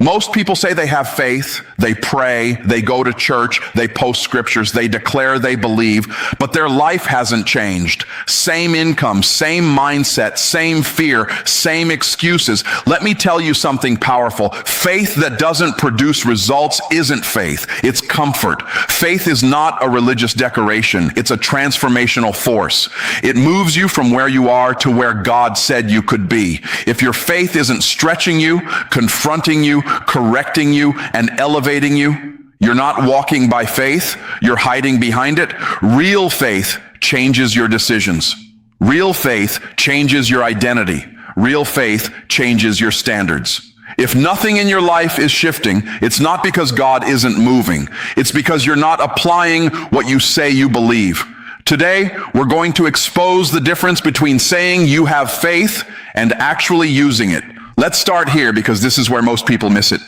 Most people say they have faith, they pray, they go to church, they post scriptures, they declare they believe, but their life hasn't changed. Same income, same mindset, same fear, same excuses. Let me tell you something powerful. Faith that doesn't produce results isn't faith. It's comfort. Faith is not a religious decoration. It's a transformational force. It moves you from where you are to where God said you could be. If your faith isn't stretching you, confronting you, correcting you, and elevating you, you're not walking by faith, you're hiding behind it. Real faith changes your decisions. Real faith changes your identity. Real faith changes your standards. If nothing in your life is shifting, it's not because God isn't moving. It's because you're not applying what you say you believe. Today, we're going to expose the difference between saying you have faith and actually using it. Let's start here because this is where most people miss it.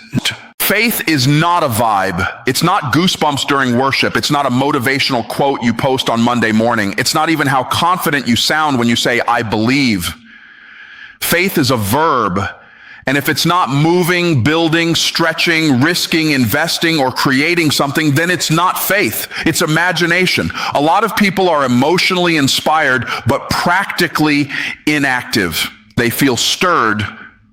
Faith is not a vibe. It's not goosebumps during worship. It's not a motivational quote you post on Monday morning. It's not even how confident you sound when you say, I believe. Faith is a verb. And if it's not moving, building, stretching, risking, investing, or creating something, then it's not faith. It's imagination. A lot of people are emotionally inspired, but practically inactive. They feel stirred,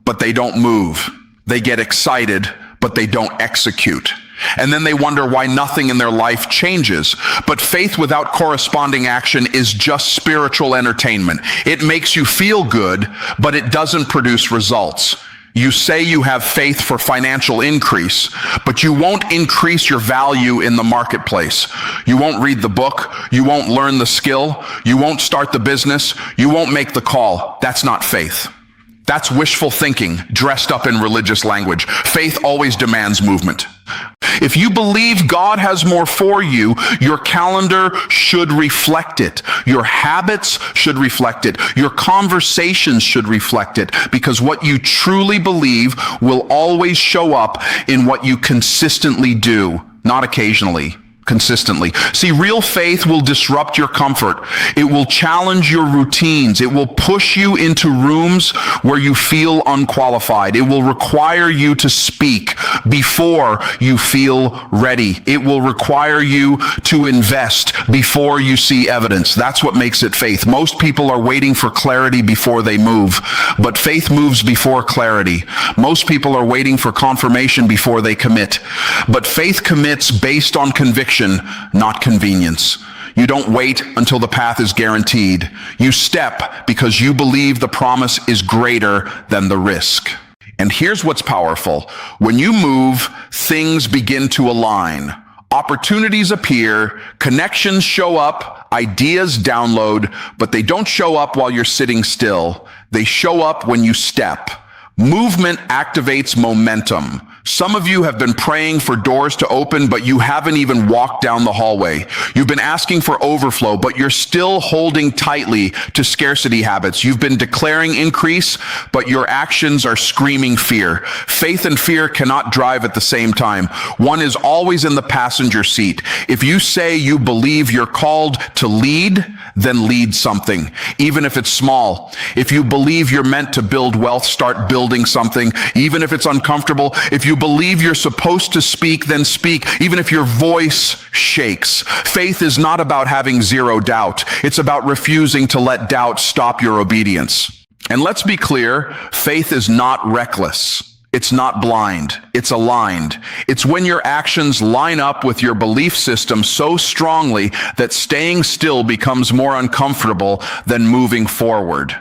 but they don't move. They get excited, but they don't execute. And then they wonder why nothing in their life changes. But faith without corresponding action is just spiritual entertainment. It makes you feel good, but it doesn't produce results. You say you have faith for financial increase, but you won't increase your value in the marketplace. You won't read the book. You won't learn the skill. You won't start the business. You won't make the call. That's not faith. That's wishful thinking dressed up in religious language. Faith always demands movement. If you believe God has more for you, your calendar should reflect it. Your habits should reflect it. Your conversations should reflect it, because what you truly believe will always show up in what you consistently do, not occasionally. Consistently. See, real faith will disrupt your comfort. It will challenge your routines. It will push you into rooms where you feel unqualified. It will require you to speak before you feel ready. It will require you to invest before you see evidence. That's what makes it faith. Most people are waiting for clarity before they move, but faith moves before clarity. Most people are waiting for confirmation before they commit, but faith commits based on conviction, not convenience. You don't wait until the path is guaranteed. You step because you believe the promise is greater than the risk. And here's what's powerful. When you move, things begin to align. Opportunities appear, connections show up, ideas download, but they don't show up while you're sitting still. They show up when you step. Movement activates momentum. Some of you have been praying for doors to open, but you haven't even walked down the hallway. You've been asking for overflow, but you're still holding tightly to scarcity habits. You've been declaring increase, but your actions are screaming fear. Faith and fear cannot drive at the same time. One is always in the passenger seat. If you say you believe you're called to lead, then lead something, even if it's small. If you believe you're meant to build wealth, start building something, even if it's uncomfortable. If you believe you're supposed to speak, then speak, even if your voice shakes. Faith is not about having zero doubt. It's about refusing to let doubt stop your obedience. And let's be clear, faith is not reckless. It's not blind. It's aligned. It's when your actions line up with your belief system so strongly that staying still becomes more uncomfortable than moving forward.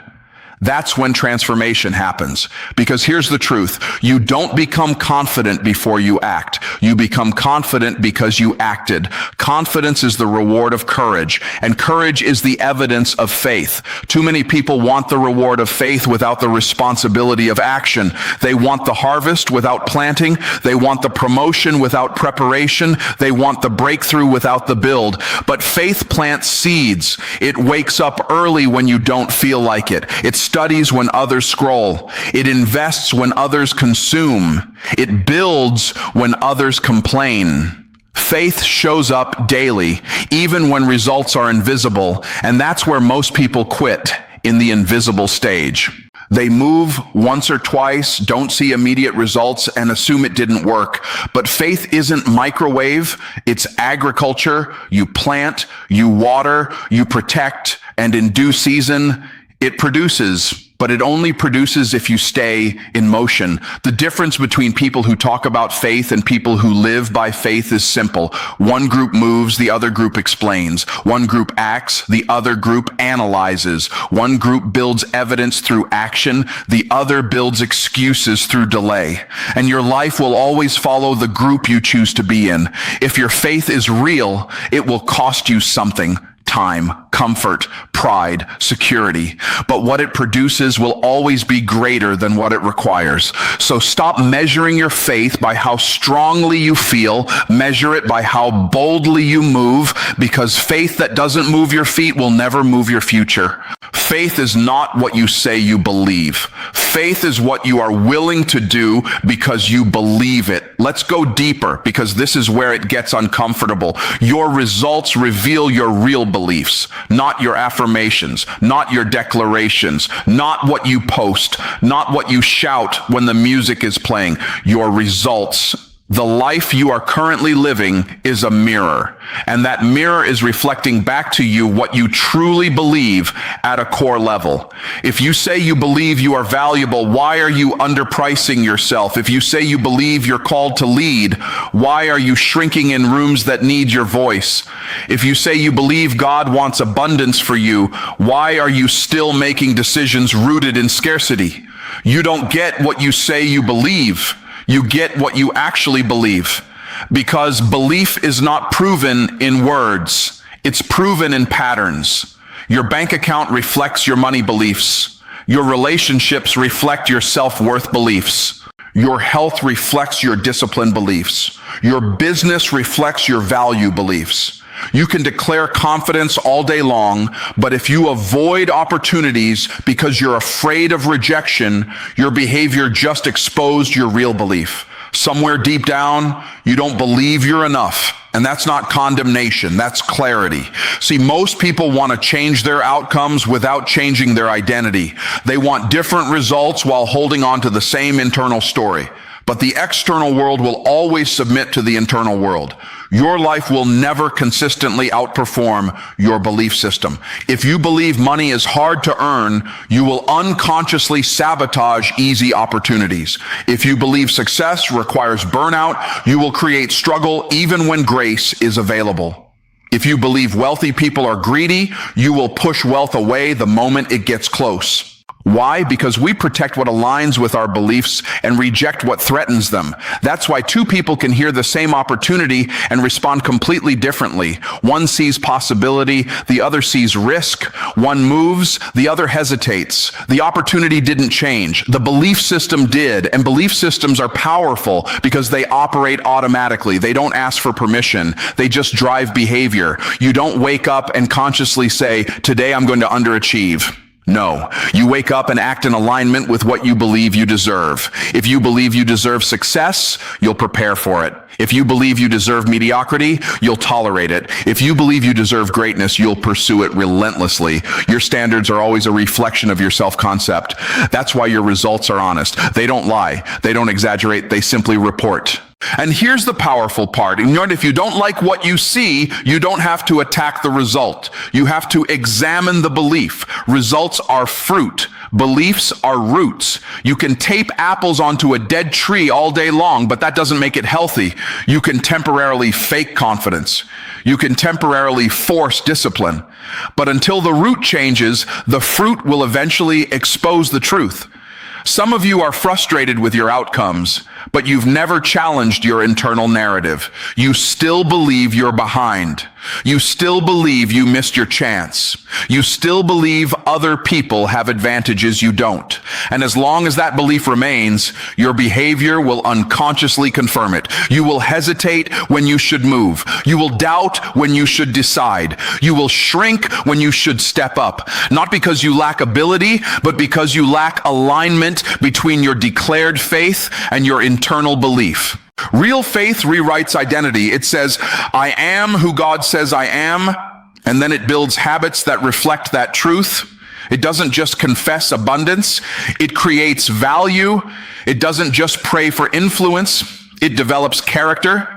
That's when transformation happens. Because here's the truth. You don't become confident before you act. You become confident because you acted. Confidence is the reward of courage, and courage is the evidence of faith. Too many people want the reward of faith without the responsibility of action. They want the harvest without planting. They want the promotion without preparation. They want the breakthrough without the build. But faith plants seeds. It wakes up early when you don't feel like it. It studies when others scroll. It invests when others consume. It builds when others complain. Faith shows up daily, even when results are invisible, and that's where most people quit, in the invisible stage. They move once or twice, don't see immediate results, and assume it didn't work. But faith isn't microwave, it's agriculture. You plant, you water, you protect, and in due season, it produces. But it only produces if you stay in motion. The difference between people who talk about faith and people who live by faith is simple. One group moves, the other group explains. One group acts, the other group analyzes. One group builds evidence through action, the other builds excuses through delay. And your life will always follow the group you choose to be in. If your faith is real, it will cost you something. Time, comfort, pride, security. But what it produces will always be greater than what it requires. So stop measuring your faith by how strongly you feel. Measure it by how boldly you move, because faith that doesn't move your feet will never move your future. Faith is not what you say you believe. Faith is what you are willing to do because you believe it. Let's go deeper, because this is where it gets uncomfortable. Your results reveal your real beliefs, not your affirmations, not your declarations, not what you post, not what you shout when the music is playing. Your results. The life you are currently living is a mirror, and that mirror is reflecting back to you what you truly believe at a core level. If you say you believe you are valuable, why are you underpricing yourself? If you say you believe you're called to lead, why are you shrinking in rooms that need your voice? If you say you believe God wants abundance for you, why are you still making decisions rooted in scarcity? You don't get what you say you believe. You get what you actually believe, because belief is not proven in words. It's proven in patterns. Your bank account reflects your money beliefs. Your relationships reflect your self-worth beliefs. Your health reflects your discipline beliefs. Your business reflects your value beliefs. You can declare confidence all day long, but if you avoid opportunities because you're afraid of rejection, your behavior just exposed your real belief. Somewhere deep down, you don't believe you're enough. And that's not condemnation, that's clarity. See, most people want to change their outcomes without changing their identity. They want different results while holding on to the same internal story. But the external world will always submit to the internal world. Your life will never consistently outperform your belief system. If you believe money is hard to earn, you will unconsciously sabotage easy opportunities. If you believe success requires burnout, you will create struggle even when grace is available. If you believe wealthy people are greedy, you will push wealth away the moment it gets close. Why? Because we protect what aligns with our beliefs and reject what threatens them. That's why two people can hear the same opportunity and respond completely differently. One sees possibility, the other sees risk. One moves, the other hesitates. The opportunity didn't change. The belief system did, and belief systems are powerful because they operate automatically. They don't ask for permission. They just drive behavior. You don't wake up and consciously say, today I'm going to underachieve. No, you wake up and act in alignment with what you believe you deserve. If you believe you deserve success, you'll prepare for it. If you believe you deserve mediocrity, you'll tolerate it. If you believe you deserve greatness, you'll pursue it relentlessly. Your standards are always a reflection of your self-concept. That's why your results are honest. They don't lie. They don't exaggerate. They simply report. And here's the powerful part. If you don't like what you see, you don't have to attack the result. You have to examine the belief. Results are fruit. Beliefs are roots. You can tape apples onto a dead tree all day long, but that doesn't make it healthy. You can temporarily fake confidence. You can temporarily force discipline. But until the root changes, the fruit will eventually expose the truth. Some of you are frustrated with your outcomes, but you've never challenged your internal narrative. You still believe you're behind. You still believe you missed your chance. You still believe other people have advantages you don't. And as long as that belief remains, your behavior will unconsciously confirm it. You will hesitate when you should move. You will doubt when you should decide. You will shrink when you should step up. Not because you lack ability, but because you lack alignment between your declared faith and your internal belief. Real faith rewrites identity. It says, I am who God says I am, and then it builds habits that reflect that truth. It doesn't just confess abundance. It creates value. It doesn't just pray for influence. It develops character.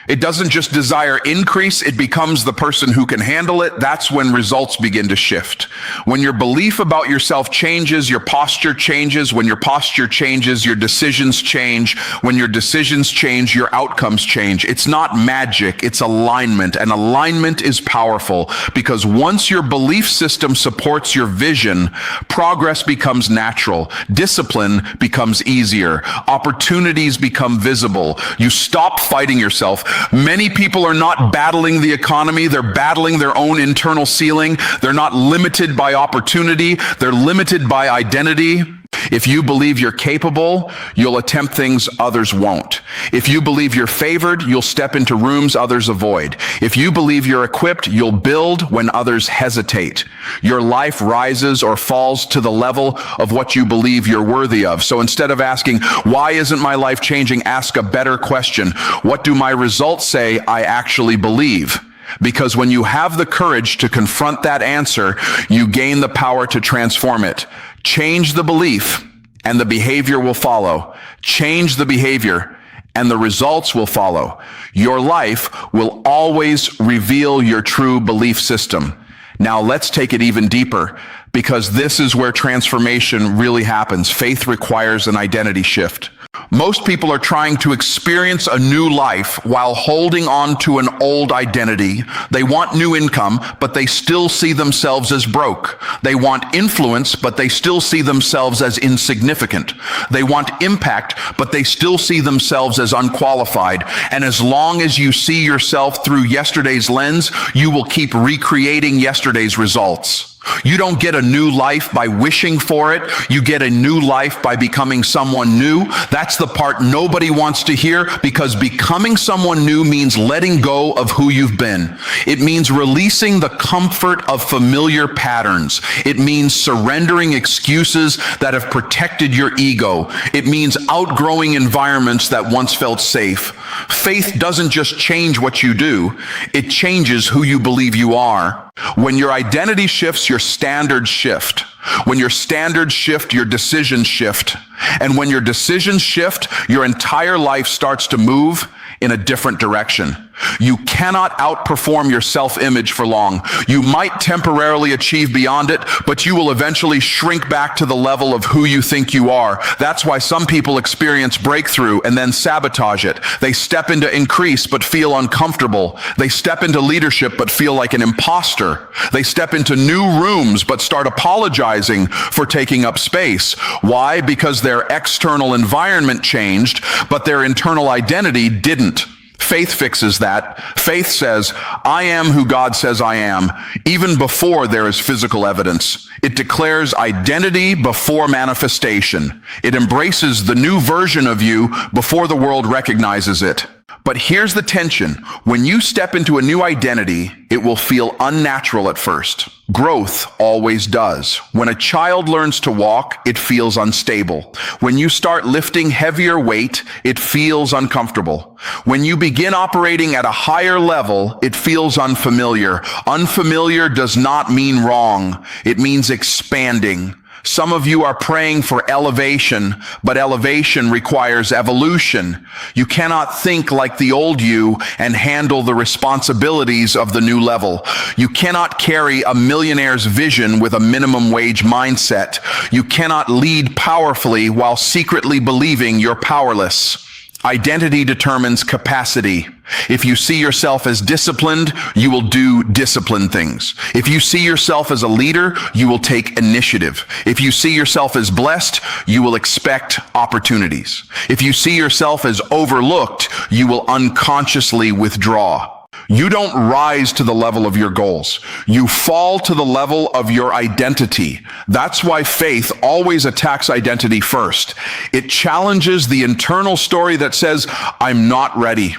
It doesn't just desire increase, it becomes the person who can handle it. That's when results begin to shift. When your belief about yourself changes, your posture changes. When your posture changes, your decisions change. When your decisions change, your outcomes change. It's not magic, it's alignment. And alignment is powerful because once your belief system supports your vision, progress becomes natural. Discipline becomes easier. Opportunities become visible. You stop fighting yourself. Many people are not battling the economy, they're battling their own internal ceiling. They're not limited by opportunity, they're limited by identity. If you believe you're capable, you'll attempt things others won't. If you believe you're favored, you'll step into rooms others avoid. If you believe you're equipped, you'll build when others hesitate. Your life rises or falls to the level of what you believe you're worthy of. So instead of asking, why isn't my life changing? Ask a better question. What do my results say I actually believe? Because when you have the courage to confront that answer, you gain the power to transform it. Change the belief, and the behavior will follow. Change the behavior, and the results will follow. Your life will always reveal your true belief system. Now let's take it even deeper, because this is where transformation really happens. Faith requires an identity shift. Most people are trying to experience a new life while holding on to an old identity. They want new income, but they still see themselves as broke. They want influence, but they still see themselves as insignificant. They want impact, but they still see themselves as unqualified. And as long as you see yourself through yesterday's lens, you will keep recreating yesterday's results. You don't get a new life by wishing for it. You get a new life by becoming someone new. That's the part nobody wants to hear, because becoming someone new means letting go of who you've been. It means releasing the comfort of familiar patterns. It means surrendering excuses that have protected your ego. It means outgrowing environments that once felt safe. Faith doesn't just change what you do, it changes who you believe you are. When your identity shifts, your standards shift. When your standards shift, your decisions shift. And when your decisions shift, your entire life starts to move in a different direction. You cannot outperform your self-image for long. You might temporarily achieve beyond it, but you will eventually shrink back to the level of who you think you are. That's why some people experience breakthrough and then sabotage it. They step into increase but feel uncomfortable. They step into leadership but feel like an imposter. They step into new rooms but start apologizing for taking up space. Why? Because their external environment changed, but their internal identity didn't. Faith fixes that. Faith says, I am who God says I am, even before there is physical evidence. It declares identity before manifestation. It embraces the new version of you before the world recognizes it. But here's the tension. When you step into a new identity, it will feel unnatural at first. Growth always does. When a child learns to walk, it feels unstable. When you start lifting heavier weight, it feels uncomfortable. When you begin operating at a higher level, it feels unfamiliar. Unfamiliar does not mean wrong. It means expanding. Some of you are praying for elevation, but elevation requires evolution. You cannot think like the old you and handle the responsibilities of the new level. You cannot carry a millionaire's vision with a minimum wage mindset. You cannot lead powerfully while secretly believing you're powerless. Identity determines capacity. If you see yourself as disciplined, you will do disciplined things. If you see yourself as a leader, you will take initiative. If you see yourself as blessed, you will expect opportunities. If you see yourself as overlooked, you will unconsciously withdraw. You don't rise to the level of your goals. You fall to the level of your identity. That's why faith always attacks identity first. It challenges the internal story that says, I'm not ready.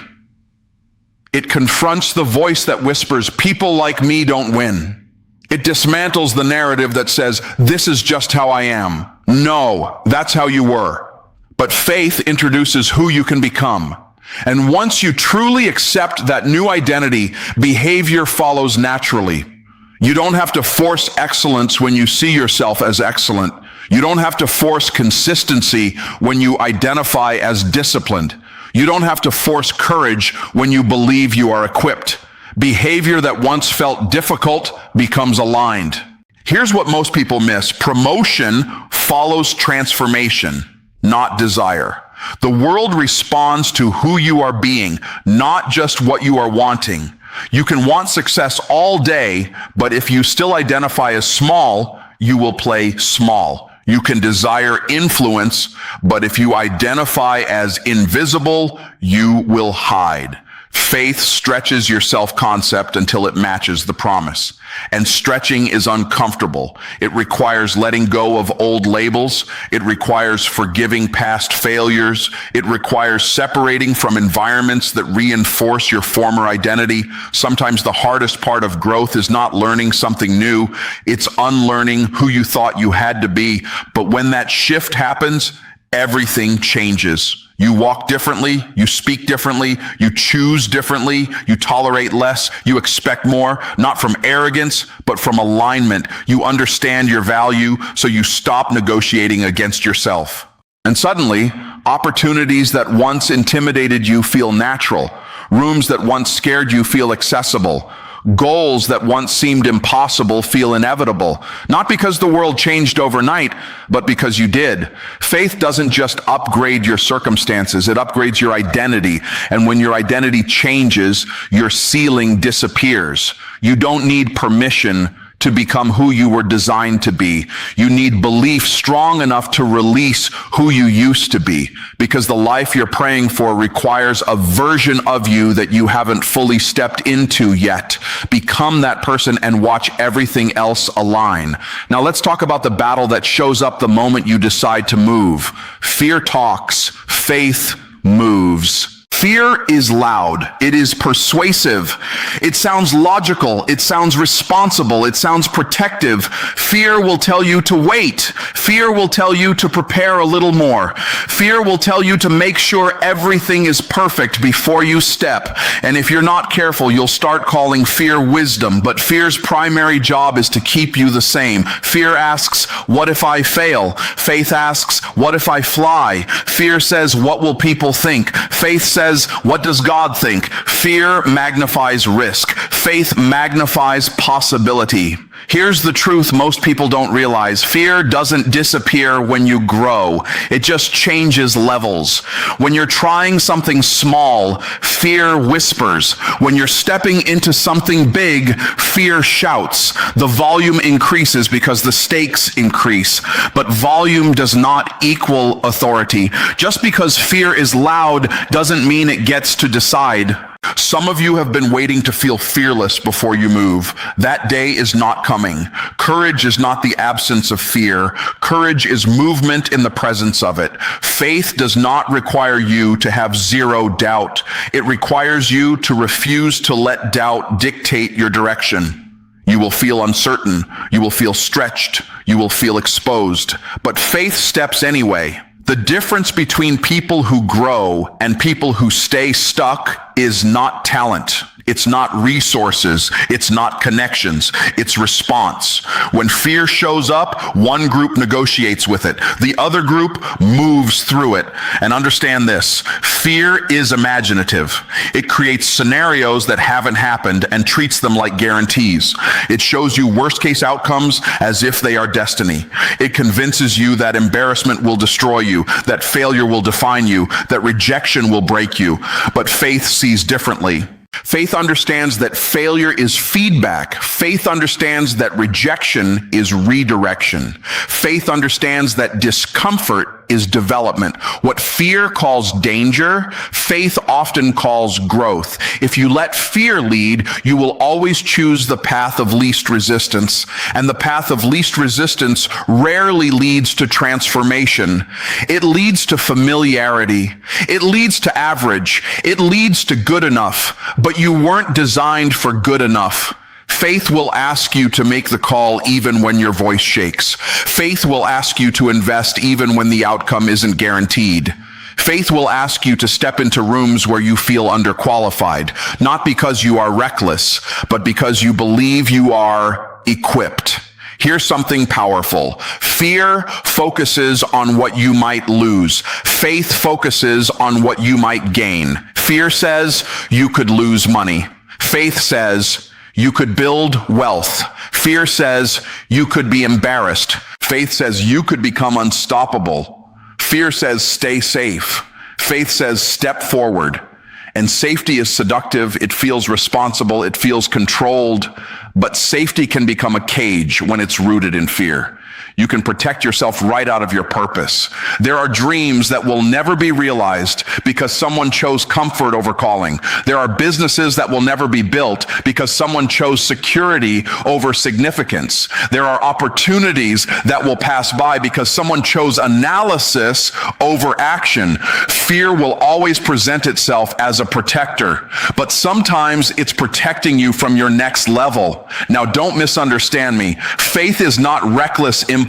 It confronts the voice that whispers, people like me don't win. It dismantles the narrative that says, this is just how I am. No, that's how you were. But faith introduces who you can become. And once you truly accept that new identity, behavior follows naturally. You don't have to force excellence when you see yourself as excellent. You don't have to force consistency when you identify as disciplined. You don't have to force courage when you believe you are equipped. Behavior that once felt difficult becomes aligned. Here's what most people miss. Promotion follows transformation, not desire. The world responds to who you are being, not just what you are wanting. You can want success all day, but if you still identify as small, you will play small. You can desire influence, but if you identify as invisible, you will hide. Faith stretches your self-concept until it matches the promise. And stretching is uncomfortable. It requires letting go of old labels. It requires forgiving past failures. It requires separating from environments that reinforce your former identity. Sometimes the hardest part of growth is not learning something new. It's unlearning who you thought you had to be. But when that shift happens, everything changes. You walk differently, you speak differently, you choose differently, you tolerate less, you expect more, not from arrogance, but from alignment. You understand your value, so you stop negotiating against yourself. And suddenly, opportunities that once intimidated you feel natural. Rooms that once scared you feel accessible. Goals that once seemed impossible feel inevitable, not because the world changed overnight, but because you did. Faith doesn't just upgrade your circumstances, it upgrades your identity. And when your identity changes, your ceiling disappears. You don't need permission to become who you were designed to be. You need belief strong enough to release who you used to be, because the life you're praying for requires a version of you that you haven't fully stepped into yet. Become that person and watch everything else align. Now let's talk about the battle that shows up the moment you decide to move. Fear talks, faith moves. Fear is loud. It is persuasive. It sounds logical. It sounds responsible. It sounds protective. Fear will tell you to wait. Fear will tell you to prepare a little more. Fear will tell you to make sure everything is perfect before you step. And if you're not careful, you'll start calling fear wisdom. But fear's primary job is to keep you the same. Fear asks, what if I fail? Faith asks, what if I fly? Fear says, what will people think? Faith says, what does God think? Fear magnifies risk. Faith magnifies possibility. Here's the truth most people don't realize. Fear doesn't disappear when you grow. It just changes levels. When you're trying something small, fear whispers. When you're stepping into something big, fear shouts. The volume increases because the stakes increase. But volume does not equal authority. Just because fear is loud doesn't mean it gets to decide. Some of you have been waiting to feel fearless before you move. That day is not coming. Courage is not the absence of fear. Courage is movement in the presence of it. Faith does not require you to have zero doubt. It requires you to refuse to let doubt dictate your direction. You will feel uncertain. You will feel stretched. You will feel exposed. But faith steps anyway. The difference between people who grow and people who stay stuck is not talent. It's not resources. It's not connections. It's response. When fear shows up, one group negotiates with it. The other group moves through it. And understand this, fear is imaginative. It creates scenarios that haven't happened and treats them like guarantees. It shows you worst case outcomes as if they are destiny. It convinces you that embarrassment will destroy you, that failure will define you, that rejection will break you. But faith sees differently. Faith understands that failure is feedback. Faith understands that rejection is redirection. Faith understands that discomfort is development. What fear calls danger, faith often calls growth. If you let fear lead, you will always choose the path of least resistance. And the path of least resistance rarely leads to transformation. It leads to familiarity. It leads to average. It leads to good enough. But you weren't designed for good enough. Faith will ask you to make the call even when your voice shakes. Faith will ask you to invest even when the outcome isn't guaranteed. Faith will ask you to step into rooms where you feel underqualified, not because you are reckless, but because you believe you are equipped. Here's something powerful. Fear focuses on what you might lose. Faith focuses on what you might gain. Fear says you could lose money. Faith says you could build wealth. Fear says you could be embarrassed. Faith says you could become unstoppable. Fear says stay safe. Faith says step forward. And safety is seductive. It feels responsible. It feels controlled. But safety can become a cage when it's rooted in fear. You can protect yourself right out of your purpose. There are dreams that will never be realized because someone chose comfort over calling. There are businesses that will never be built because someone chose security over significance. There are opportunities that will pass by because someone chose analysis over action. Fear will always present itself as a protector, but sometimes it's protecting you from your next level. Now, don't misunderstand me. Faith is not reckless impulse.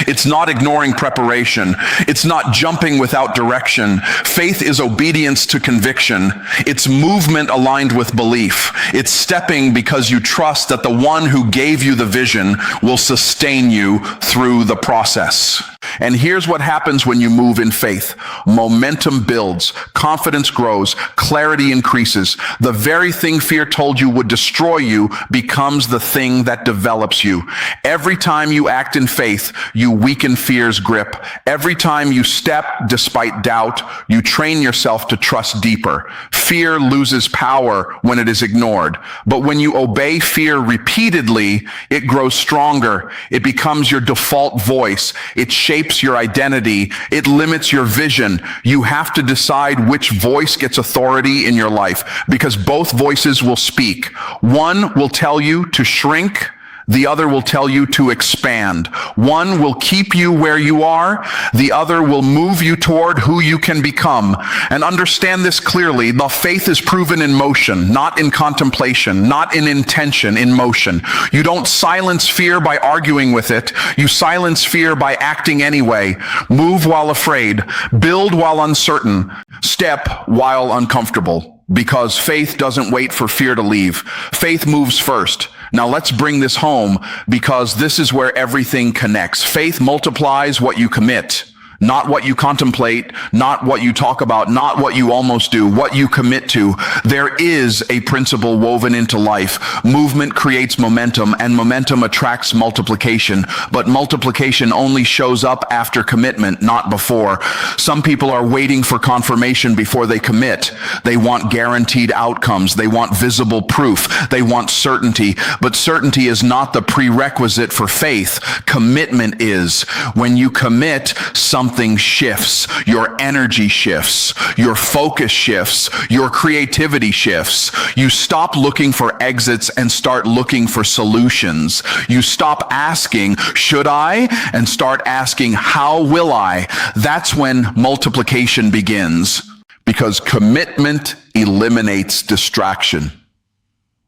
It's not ignoring preparation. It's not jumping without direction. Faith is obedience to conviction. It's movement aligned with belief. It's stepping because you trust that the one who gave you the vision will sustain you through the process. And here's what happens when you move in faith. Momentum builds, confidence grows, clarity increases. The very thing fear told you would destroy you becomes the thing that develops you. Every time you act in faith, you weaken fear's grip. Every time you step despite doubt, you train yourself to trust deeper. Fear loses power when it is ignored. But when you obey fear repeatedly, it grows stronger. It becomes your default voice. It shapes your identity. It limits your vision. You have to decide which voice gets authority in your life because both voices will speak. One will tell you to shrink. The other will tell you to expand. One will keep you where you are. The other will move you toward who you can become. And understand this clearly. The faith is proven in motion, not in contemplation, not in intention, in motion. You don't silence fear by arguing with it. You silence fear by acting anyway. Move while afraid. Build while uncertain. Step while uncomfortable. Because faith doesn't wait for fear to leave. Faith moves first. Now let's bring this home because this is where everything connects. Faith multiplies what you commit, not what you contemplate, not what you talk about, not what you almost do, what you commit to. There is a principle woven into life. Movement creates momentum, and momentum attracts multiplication. But multiplication only shows up after commitment, not before. Some people are waiting for confirmation before they commit. They want guaranteed outcomes. They want visible proof. They want certainty. But certainty is not the prerequisite for faith. Commitment is. When you commit, something shifts. Your energy shifts. Your focus shifts. Your creativity shifts. You stop looking for exits and start looking for solutions. You stop asking, should I? And start asking, how will I? That's when multiplication begins, because commitment eliminates distraction.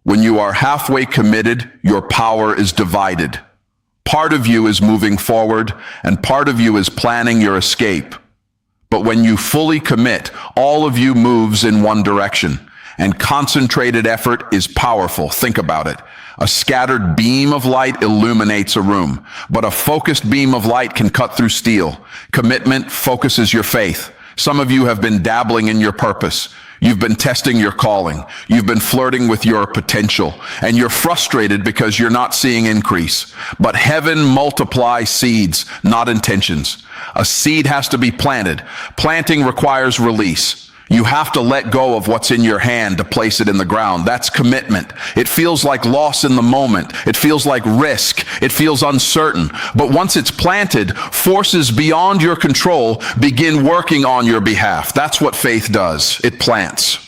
When you are halfway committed, your power is divided. Part of you is moving forward, and part of you is planning your escape. But when you fully commit, all of you moves in one direction, and concentrated effort is powerful. Think about it. A scattered beam of light illuminates a room, but a focused beam of light can cut through steel. Commitment focuses your faith. Some of you have been dabbling in your purpose. You've been testing your calling. You've been flirting with your potential, and you're frustrated because you're not seeing increase. But heaven multiplies seeds, not intentions. A seed has to be planted. Planting requires release. You have to let go of what's in your hand to place it in the ground. That's commitment. It feels like loss in the moment. It feels like risk. It feels uncertain. But once it's planted, forces beyond your control begin working on your behalf. That's what faith does. It plants.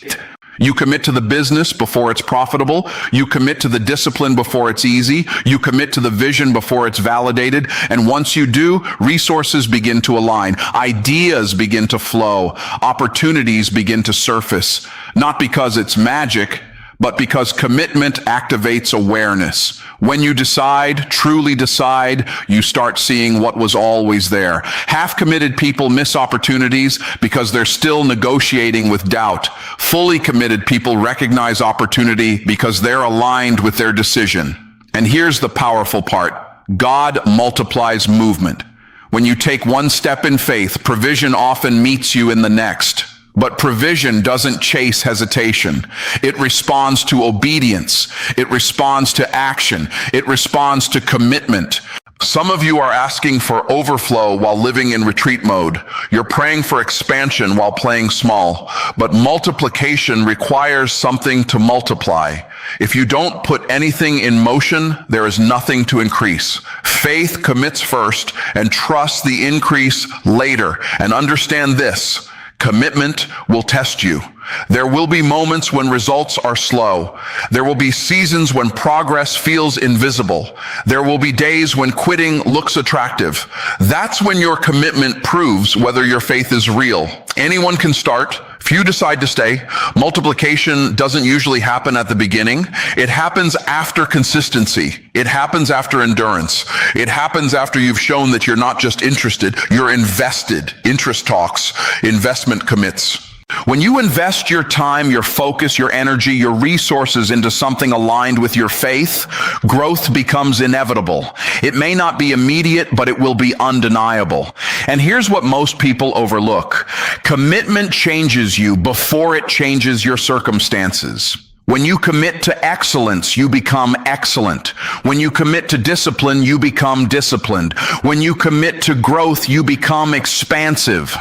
You commit to the business before it's profitable. You commit to the discipline before it's easy. You commit to the vision before it's validated. And once you do, resources begin to align. Ideas begin to flow. Opportunities begin to surface. Not because it's magic, but because commitment activates awareness. When you decide, truly decide, you start seeing what was always there. Half-committed people miss opportunities because they're still negotiating with doubt. Fully committed people recognize opportunity because they're aligned with their decision. And here's the powerful part. God multiplies movement. When you take one step in faith, provision often meets you in the next. But provision doesn't chase hesitation. It responds to obedience. It responds to action. It responds to commitment. Some of you are asking for overflow while living in retreat mode. You're praying for expansion while playing small. But multiplication requires something to multiply. If you don't put anything in motion, there is nothing to increase. Faith commits first and trusts the increase later. And understand this. Commitment will test you. There will be moments when results are slow. There will be seasons when progress feels invisible. There will be days when quitting looks attractive. That's when your commitment proves whether your faith is real. Anyone can start. Few decide to stay. Multiplication doesn't usually happen at the beginning. It happens after consistency. It happens after endurance. It happens after you've shown that you're not just interested, you're invested. Interest talks, investment commits. When you invest your time, your focus, your energy, your resources into something aligned with your faith, growth becomes inevitable. It may not be immediate, but it will be undeniable. And here's what most people overlook. Commitment changes you before it changes your circumstances. When you commit to excellence, you become excellent. When you commit to discipline, you become disciplined. When you commit to growth, you become expansive.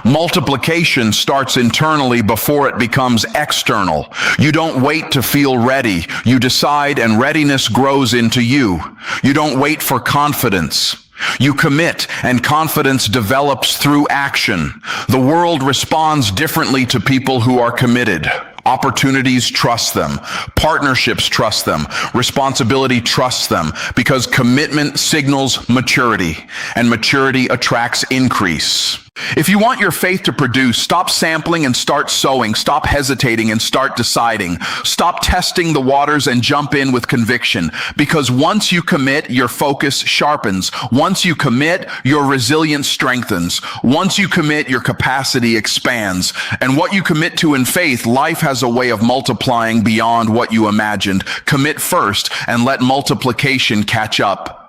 Multiplication starts internally before it becomes external. You don't wait to feel ready. You decide, and readiness grows into you. You don't wait for confidence. You commit, and confidence develops through action. The world responds differently to people who are committed. Opportunities trust them. Partnerships trust them. Responsibility trusts them, because commitment signals maturity, and maturity attracts increase. If you want your faith to produce, stop sampling and start sowing. Stop hesitating and start deciding. Stop testing the waters and jump in with conviction. Because once you commit, your focus sharpens. Once you commit, your resilience strengthens. Once you commit, your capacity expands. And what you commit to in faith, life has a way of multiplying beyond what you imagined. Commit first and let multiplication catch up.